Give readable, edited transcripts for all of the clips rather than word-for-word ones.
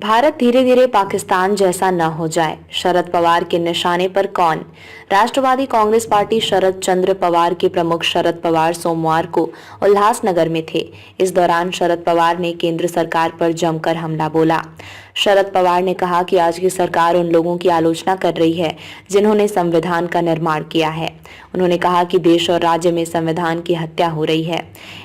भारत धीरे धीरे पाकिस्तान जैसा न हो जाए, शरद पवार के निशाने पर कौन? राष्ट्रवादी कांग्रेस पार्टी शरद चंद्र पवार के प्रमुख शरद पवार सोमवार को उल्लासनगर में थे। इस दौरान शरद पवार ने केंद्र सरकार पर जमकर हमला बोला। शरद पवार ने कहा कि आज की सरकार उन लोगों की आलोचना कर रही है जिन्होंने संविधान का निर्माण किया है। उन्होंने कहा कि देश और राज्य में संविधान की हत्या हो रही है,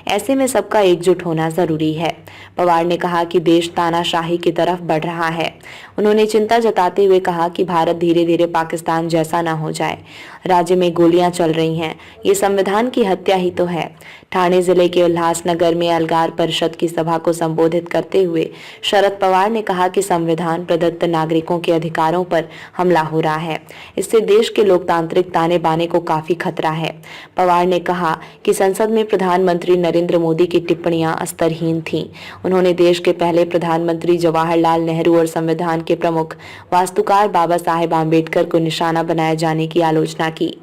ऐसे में सबका एकजुट होना जरूरी है। पवार ने कहा कि देश तानाशाही की तरफ बढ़ रहा है। उन्होंने चिंता जताते हुए कहा कि भारत धीरे धीरे पाकिस्तान जैसा न हो जाए। राज्य में गोलियां चल रही हैं, ये संविधान की हत्या ही तो है। ठाणे जिले के उल्लासनगर में अलगार परिषद की सभा को संबोधित करते हुए शरद पवार ने कहा कि संविधान प्रदत्त नागरिकों के अधिकारों पर हमला हो रहा है। इससे देश के लोकतांत्रिक ताने बाने को काफी खतरा है। पवार ने कहा कि संसद में प्रधानमंत्री नरेंद्र मोदी की टिप्पणियां स्तरहीन थीं। उन्होंने देश के पहले प्रधानमंत्री जवाहरलाल नेहरू और संविधान के प्रमुख वास्तुकार बाबा साहेब आम्बेडकर को निशाना बनाए जाने की आलोचना की।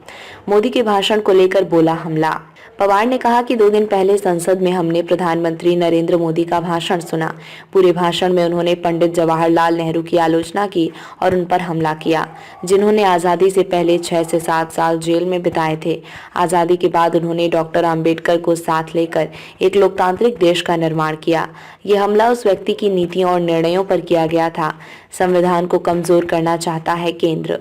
मोदी के भाषण को लेकर बोला हमला। पवार ने कहा कि 2 दिन पहले संसद में हमने प्रधानमंत्री नरेंद्र मोदी का भाषण सुना। पूरे भाषण में उन्होंने पंडित जवाहरलाल नेहरू की आलोचना की और उन पर हमला किया, जिन्होंने आज़ादी से पहले 6 से 7 साल जेल में बिताए थे। आज़ादी के बाद उन्होंने डॉक्टर आम्बेडकर को साथ लेकर एक लोकतांत्रिक देश का निर्माण किया। ये हमला उस व्यक्ति की नीतियों और निर्णयों पर किया गया था। संविधान को कमजोर करना चाहता है केंद्र।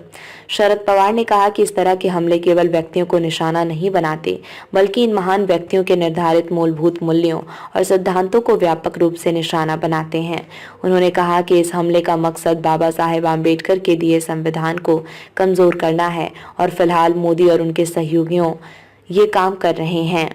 शरद पवार ने कहा कि इस तरह के हमले केवल व्यक्तियों को निशाना नहीं बनाते, बल्कि इन महान व्यक्तियों के निर्धारित मूलभूत मूल्यों और सिद्धांतों को व्यापक रूप से निशाना बनाते हैं। उन्होंने कहा कि इस हमले का मकसद बाबा साहेब आम्बेडकर के दिए संविधान को कमजोर करना है और फिलहाल मोदी और उनके सहयोगियों ये काम कर रहे हैं।